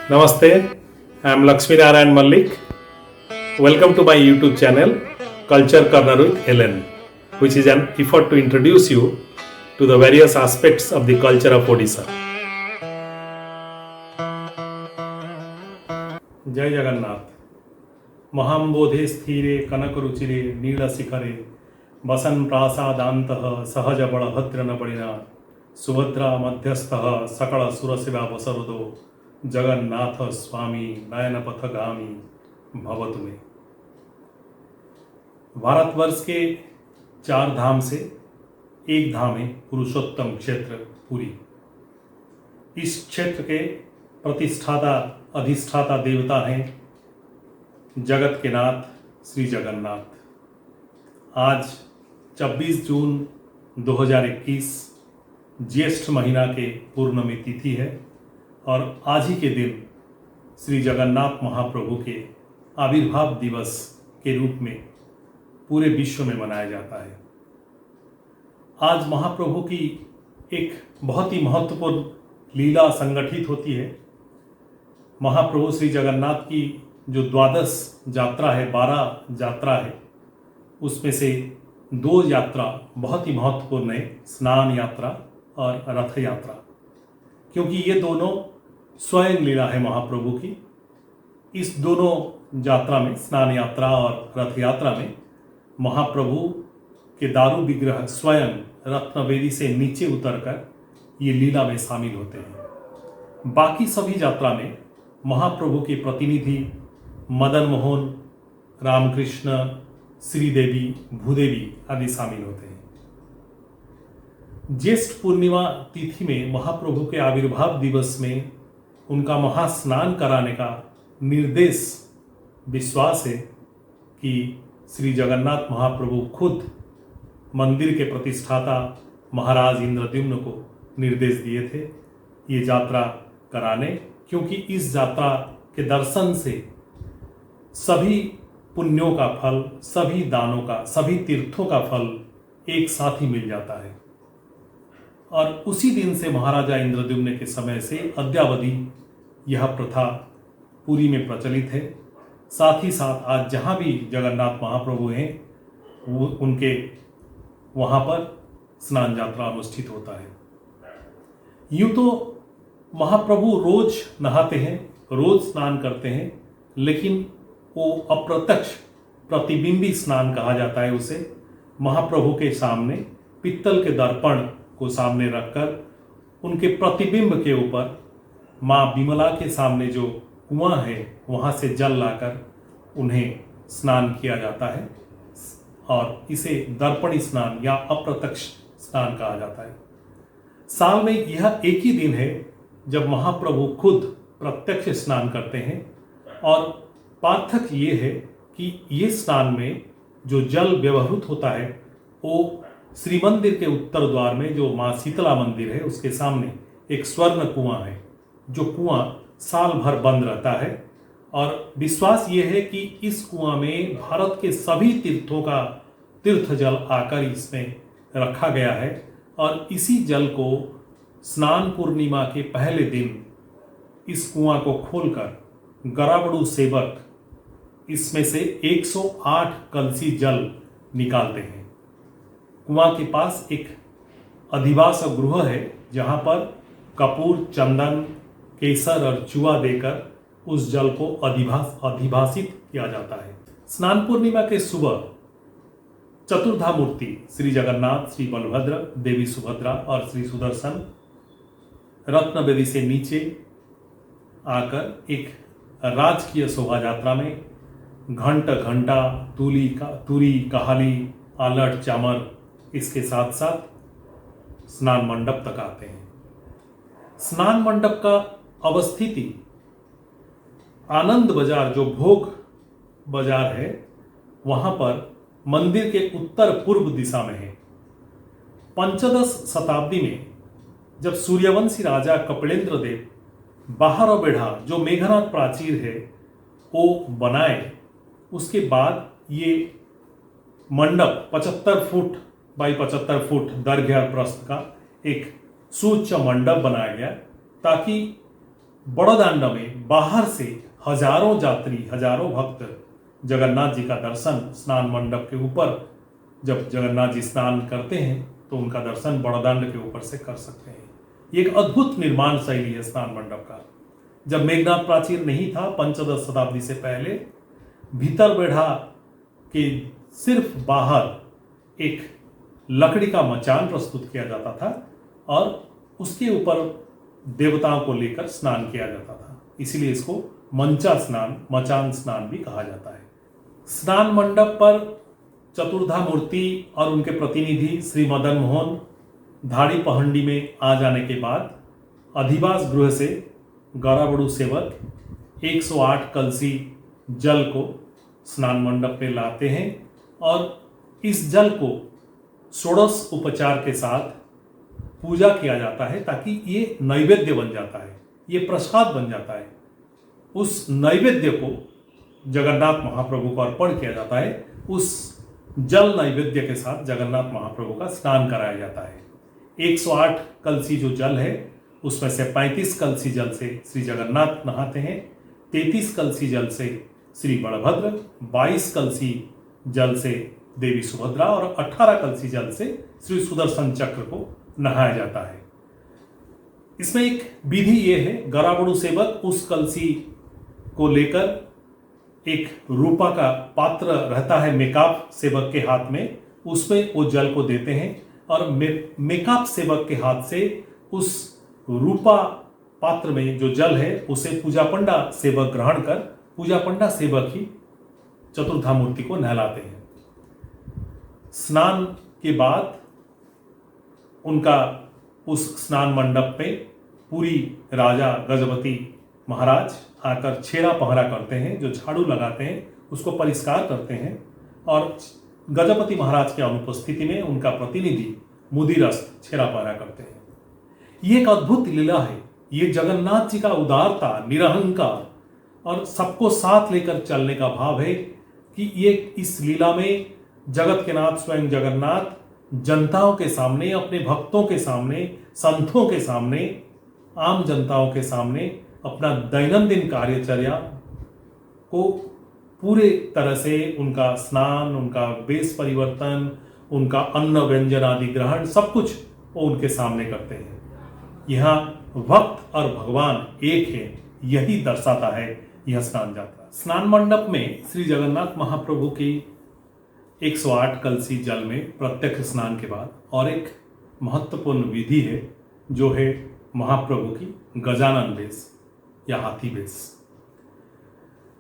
Namaste, I am Lakshmi Narayan Mallik. Welcome to my YouTube channel, Culture Corner with Helen, which is an effort to introduce you to the various aspects of the culture of Odisha. जय जगन्नाथ। महाम्बोधे स्थिरे कनकरुचिरे नीलशिखरे वसन प्रासादान्तः सहज बलभद्र नबलिना सुभद्रा मध्यस्थः सकल सुरसेवा वसरुदो जगन्नाथ स्वामी नयनपथगामी भवतु मे। भारतवर्ष के 4 धाम से एक धाम है पुरुषोत्तम क्षेत्र पुरी। इस क्षेत्र के प्रतिष्ठाता अधिष्ठाता देवता हैं जगत के नाथ श्री जगन्नाथ। आज 26 जून 2021 ज्येष्ठ महीना के पूर्णमी तिथि है और आज ही के दिन श्री जगन्नाथ महाप्रभु के आविर्भाव दिवस के रूप में पूरे विश्व में मनाया जाता है। आज महाप्रभु की एक बहुत ही महत्वपूर्ण लीला संगठित होती है। महाप्रभु श्री जगन्नाथ की जो द्वादश यात्रा है, 12 यात्रा है, उसमें से 2 यात्रा बहुत ही महत्वपूर्ण है, स्नान यात्रा और रथ यात्रा, क्योंकि ये दोनों स्वयं लीला है महाप्रभु की। इस दोनों यात्रा में, स्नान यात्रा और रथ यात्रा में, महाप्रभु के दारू विग्रह स्वयं रत्नवेदी से नीचे उतरकर ये लीला में शामिल होते हैं। बाकी सभी यात्रा में महाप्रभु के प्रतिनिधि मदन मोहन, रामकृष्ण, श्रीदेवी, भूदेवी आदि शामिल होते हैं। ज्येष्ठ पूर्णिमा तिथि में महाप्रभु के आविर्भाव दिवस में उनका महास्नान कराने का निर्देश विश्वास है कि श्री जगन्नाथ महाप्रभु खुद मंदिर के प्रतिष्ठाता महाराज इंद्रद्युम्न को निर्देश दिए थे ये यात्रा कराने, क्योंकि इस यात्रा के दर्शन से सभी पुण्यों का फल, सभी दानों का, सभी तीर्थों का फल एक साथ ही मिल जाता है। और उसी दिन से महाराजा इंद्रद्युम्न के समय से अद्यावधि यह प्रथा पुरी में प्रचलित है। साथ ही साथ आज जहाँ भी जगन्नाथ महाप्रभु हैं वो उनके वहाँ पर स्नान यात्रा अनुष्ठित होता है। यूँ तो महाप्रभु रोज नहाते हैं, रोज स्नान करते हैं, लेकिन वो अप्रत्यक्ष प्रतिबिंबी स्नान कहा जाता है उसे। महाप्रभु के सामने पित्तल के दर्पण को सामने रखकर उनके प्रतिबिंब के ऊपर माँ विमला के सामने जो कुआं है वहाँ से जल लाकर उन्हें स्नान किया जाता है और इसे दर्पणी स्नान या अप्रत्यक्ष स्नान कहा जाता है। साल में यह एक ही दिन है जब महाप्रभु खुद प्रत्यक्ष स्नान करते हैं और पार्थक्य ये है कि ये स्नान में जो जल व्यवहृत होता है वो श्री मंदिर के उत्तर द्वार में जो माँ शीतला मंदिर है उसके सामने एक स्वर्ण कुआं है, जो कुआं साल भर बंद रहता है। और विश्वास ये है कि इस कुआं में भारत के सभी तीर्थों का तीर्थ जल आकर इसमें रखा गया है और इसी जल को स्नान पूर्णिमा के पहले दिन इस कुआं को खोलकर गराबड़ू सेवक इसमें से 108 कलसी जल निकालते हैं। कुआं के पास एक अधिवास गृह है जहां पर कपूर, चंदन, केसर और चूहा देकर उस जल को अधिभासित किया जाता है। स्नान पूर्णिमा के सुबह चतुर्धा मूर्ति श्री जगन्नाथ, श्री बलभद्र, देवी सुभद्रा और श्री सुदर्शन रत्नवेदी से नीचे आकर एक राजकीय शोभा यात्रा में घंट, घंटा, तुरी, कहाली, आलट, चामर इसके साथ साथ स्नान मंडप तक आते हैं। स्नान मंडप का अवस्थिति आनंद बाजार जो भोग बाजार है वहां पर मंदिर के उत्तर पूर्व दिशा में है। पंचदश शताब्दी में जब सूर्यवंशी राजा कपिलेंद्र देव बाहर बेढ़ा जो मेघनाथ प्राचीर है वो बनाए, उसके बाद ये मंडप 75 फुट बाई 75 फुट दैर्घ्य प्रस्थ का एक सुउच्च मंडप बनाया गया ताकि बड़दांड में बाहर से हजारों यात्री, हजारों भक्त जगन्नाथ जी का दर्शन स्नान मंडप के ऊपर, जब जगन्नाथ जी स्नान करते हैं तो उनका दर्शन बड़दांड के ऊपर से कर सकते हैं। ये एक अद्भुत निर्माण शैली है स्नान मंडप का। जब मेघनाथ प्राचीर नहीं था, पंचदश शताब्दी से पहले, भीतर बेढ़ा के सिर्फ बाहर एक लकड़ी का मचान प्रस्तुत किया जाता था और उसके ऊपर देवताओं को लेकर स्नान किया जाता था। इसीलिए इसको मंचा स्नान, मचान स्नान भी कहा जाता है। स्नान मंडप पर चतुर्धा मूर्ति और उनके प्रतिनिधि श्री मदन मोहन धाड़ी पहंडी में आ जाने के बाद अधिवास गृह से गौराबड़ू सेवक 108 कलसी जल को स्नान मंडप में लाते हैं और इस जल को षोडश उपचार के साथ पूजा किया जाता है, ताकि ये नैवेद्य बन जाता है, ये प्रसाद बन जाता है। उस नैवेद्य को जगन्नाथ महाप्रभु को अर्पण किया जाता है। उस जल नैवेद्य के साथ जगन्नाथ महाप्रभु का स्नान कराया जाता है। 108 कलसी जो जल है उसमें से 35 कलसी जल से श्री जगन्नाथ नहाते हैं, 33 कलसी जल से श्री बलभद्र, 22 कलसी जल से देवी सुभद्रा और 18 कलसी जल से श्री सुदर्शन चक्र को नहाया जाता है। इसमें एक विधि ये है, गौराबड़ू सेवक उस कलसी को लेकर एक रूपा का पात्र रहता है मेकाप सेवक के हाथ में, उसमें वो जल को देते हैं और मेकाप सेवक के हाथ से उस रूपा पात्र में जो जल है उसे पूजा पंडा सेवक ग्रहण कर पूजा पंडा सेवक ही चतुर्धा मूर्ति को नहलाते हैं। स्नान के बाद उनका उस स्नान मंडप में पूरी राजा गजपति महाराज आकर छेरा पहरा करते हैं, जो झाड़ू लगाते हैं उसको परिष्कार करते हैं और गजपति महाराज की अनुपस्थिति में उनका प्रतिनिधि मुदिरस्त छेरा पहरा करते हैं। ये एक अद्भुत लीला है। ये जगन्नाथ जी का उदारता, निरहंकार और सबको साथ लेकर चलने का भाव है कि ये इस लीला में जगत के नाथ स्वयं जगन्नाथ जनताओं के सामने, अपने भक्तों के सामने, संतों के सामने, आम जनताओं के सामने अपना दैनंदिन कार्यचर्या को पूरे तरह से, उनका स्नान, उनका वेश परिवर्तन, उनका अन्न व्यंजन आदि ग्रहण, सब कुछ वो उनके सामने करते हैं। यहाँ भक्त और भगवान एक है, यही दर्शाता है यह स्नान यात्रा। स्नान मंडप में श्री जगन्नाथ महाप्रभु की 108 कलसी जल में प्रत्यक्ष स्नान के बाद और एक महत्वपूर्ण विधि है, जो है महाप्रभु की गजानन वेश या हाथी वेश।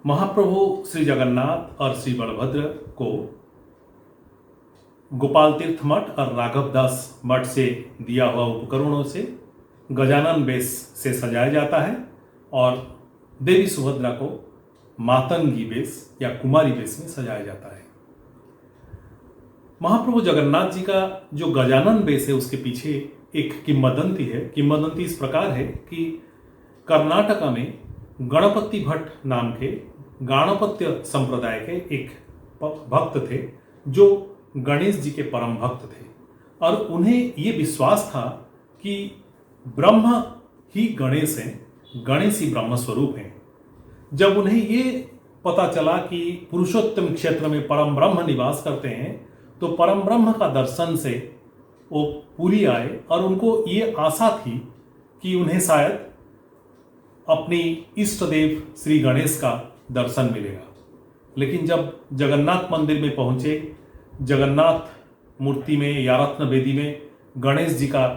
महाप्रभु श्री जगन्नाथ और श्री बलभद्र को गोपाल तीर्थ मठ और राघव दास मठ से दिया हुआ उपकरणों से गजानन वेश से सजाया जाता है और देवी सुभद्रा को मातंगी वेश या कुमारी वेश में सजाया जाता है। महाप्रभु जगन्नाथ जी का जो गजानन वेश है उसके पीछे एक किंवदंती है। किंवदंती इस प्रकार है कि कर्नाटक में गणपति भट्ट नाम के गाणपत्य संप्रदाय के एक भक्त थे, जो गणेश जी के परम भक्त थे और उन्हें ये विश्वास था कि ब्रह्म ही गणेश हैं, गणेश ही ब्रह्म स्वरूप हैं। जब उन्हें ये पता चला कि पुरुषोत्तम क्षेत्र में परम ब्रह्म निवास करते हैं, तो परम ब्रह्म का दर्शन से वो पुरी आए और उनको ये आशा थी कि उन्हें शायद अपनी इष्ट देव श्री गणेश का दर्शन मिलेगा। लेकिन जब जगन्नाथ मंदिर में पहुंचे, जगन्नाथ मूर्ति में या रत्न वेदी में गणेश जी का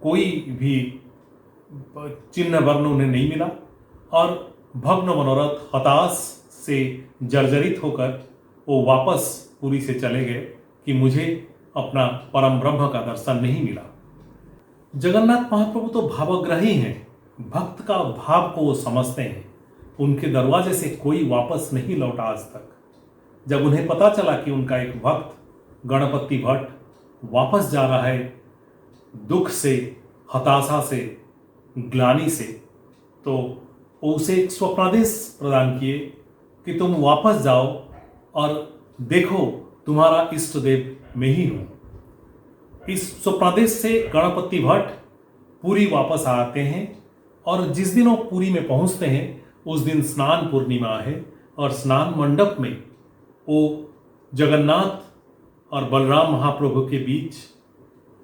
कोई भी चिन्ह वर्ण उन्हें नहीं मिला और भग्न मनोरथ हताश से जर्जरित होकर वो वापस पुरी से चले गए कि मुझे अपना परम ब्रह्म का दर्शन नहीं मिला। जगन्नाथ महाप्रभु तो भावग्राही हैं, भक्त का भाव को वो समझते हैं। उनके दरवाजे से कोई वापस नहीं लौटा आज तक। जब उन्हें पता चला कि उनका एक भक्त गणपति भट्ट वापस जा रहा है दुख से, हताशा से, ग्लानि से, तो उसे एक स्वप्नादेश प्रदान किए कि तुम वापस जाओ और देखो तुम्हारा इष्ट देव मैं ही हूं। इस स्वप्नादेश से गणपति भट्ट पुरी वापस आते हैं और जिस दिन वो पुरी में पहुंचते हैं उस दिन स्नान पूर्णिमा है और स्नान मंडप में वो जगन्नाथ और बलराम महाप्रभु के बीच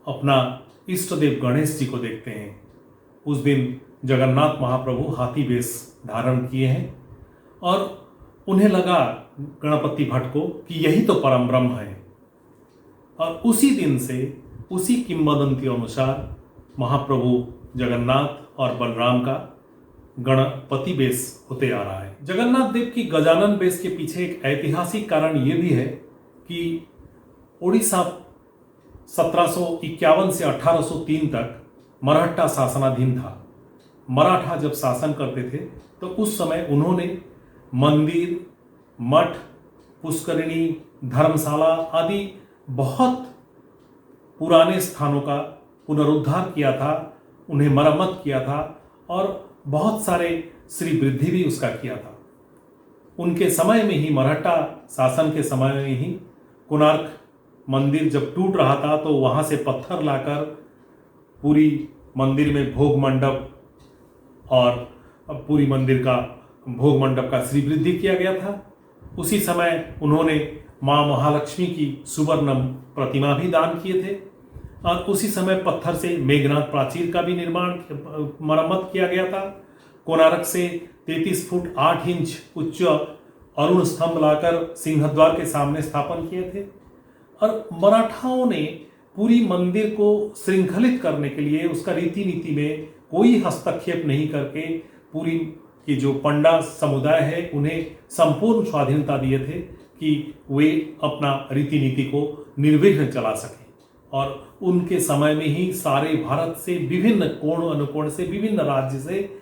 अपना इष्ट देव गणेश जी को देखते हैं। उस दिन जगन्नाथ महाप्रभु हाथी वेश धारण किए हैं और उन्हें लगा गणपति भट्ट को कि यही तो परम ब्रह्म है। और उसी दिन से उसी किंवदंती अनुसार महाप्रभु जगन्नाथ और बलराम का गणपति वेश होते आ रहा है। जगन्नाथ देव की गजानन वेश के पीछे एक ऐतिहासिक कारण यह भी है कि उड़ीसा 1751 से 1803 तक मराठा शासनाधीन था। मराठा जब शासन करते थे तो उस समय उन्होंने मंदिर, मठ, पुष्करिणी, धर्मशाला आदि बहुत पुराने स्थानों का पुनरुद्धार किया था, उन्हें मरम्मत किया था और बहुत सारे श्री वृद्धि भी उसका किया था। उनके समय में ही, मराठा शासन के समय में ही कोणार्क मंदिर जब टूट रहा था तो वहाँ से पत्थर लाकर पूरी मंदिर में भोग मंडप और पूरी मंदिर का भोग मंडप का श्री वृद्धि किया गया था। उसी समय उन्होंने माँ महालक्ष्मी की सुवर्णम प्रतिमा भी दान किए थे और उसी समय पत्थर से मेघनाथ प्राचीर का भी निर्माण मरम्मत किया गया था। कोणार्क से 33 फुट 8 इंच उच्च अरुण स्तंभ लाकर सिंहद्वार के सामने स्थापन किए थे। और मराठाओं ने पूरी मंदिर को श्रृंखलित करने के लिए उसका रीति नीति में कोई हस्तक्षेप नहीं करके पूरी की जो पंडा समुदाय है उन्हें संपूर्ण स्वाधीनता दिए थे कि वे अपना रीति नीति को निर्विघ्न चला सकें। और उनके समय में ही सारे भारत से विभिन्न कोण अनुकोण से, विभिन्न राज्य से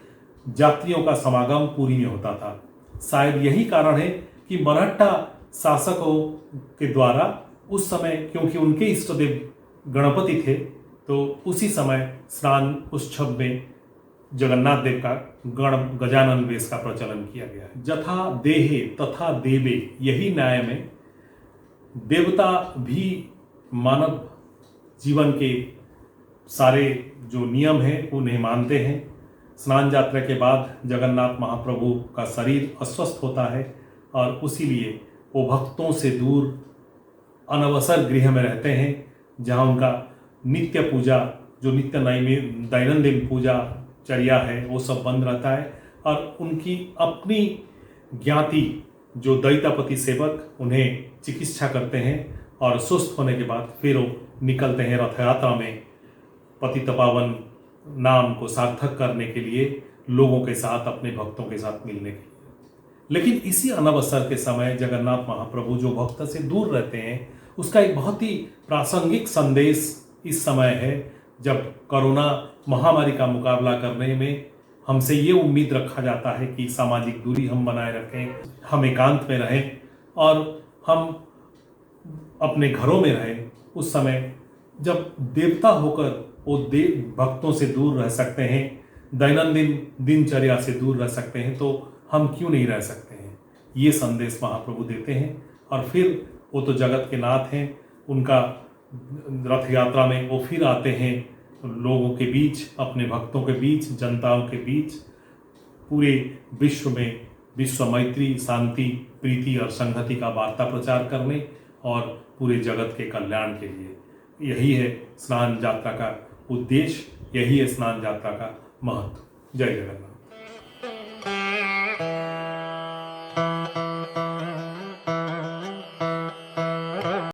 यात्रियों का समागम पुरी में होता था। शायद यही कारण है कि मराठा शासकों के द्वारा उस समय, क्योंकि उनके इष्ट देव गणपति थे, तो उसी समय स्नान उत्सव में जगन्नाथ देव का गजानन वेश का प्रचलन किया गया है। जथा देहे तथा देवे, यही न्याय में देवता भी मानव जीवन के सारे जो नियम हैं उन्हें मानते हैं। स्नान यात्रा के बाद जगन्नाथ महाप्रभु का शरीर अस्वस्थ होता है और उसीलिए वो भक्तों से दूर अनवसर गृह में रहते हैं, जहाँ उनका नित्य पूजा, जो नित्य दैनंदिन पूजा चर्या है, वो सब बंद रहता है। और उनकी अपनी ज्ञाति जो दैतापति सेवक उन्हें चिकित्सा करते हैं और सुस्त होने के बाद फिर वो निकलते हैं रथ यात्रा में पतित पावन नाम को सार्थक करने के लिए, लोगों के साथ, अपने भक्तों के साथ मिलने के लिए। लेकिन इसी अनवसर के समय जगन्नाथ महाप्रभु जो भक्त से दूर रहते हैं, उसका एक बहुत ही प्रासंगिक संदेश इस समय है, जब कोरोना महामारी का मुकाबला करने में हमसे ये उम्मीद रखा जाता है कि सामाजिक दूरी हम बनाए रखें, हम एकांत में रहें और हम अपने घरों में रहें। उस समय जब देवता होकर वो भक्तों से दूर रह सकते हैं, दैनंदिन दिनचर्या से दूर रह सकते हैं, तो हम क्यों नहीं रह सकते हैं। ये संदेश महाप्रभु देते हैं। और फिर वो तो जगत के नाथ हैं, उनका रथ यात्रा में वो फिर आते हैं लोगों के बीच, अपने भक्तों के बीच, जनताओं के बीच, पूरे विश्व में विश्व मैत्री, शांति, प्रीति और संहति का वार्ता प्रचार करने और पूरे जगत के कल्याण के लिए। यही है स्नान यात्रा का उद्देश्य, यही है स्नान यात्रा का महत्व। जय जगन्नाथ।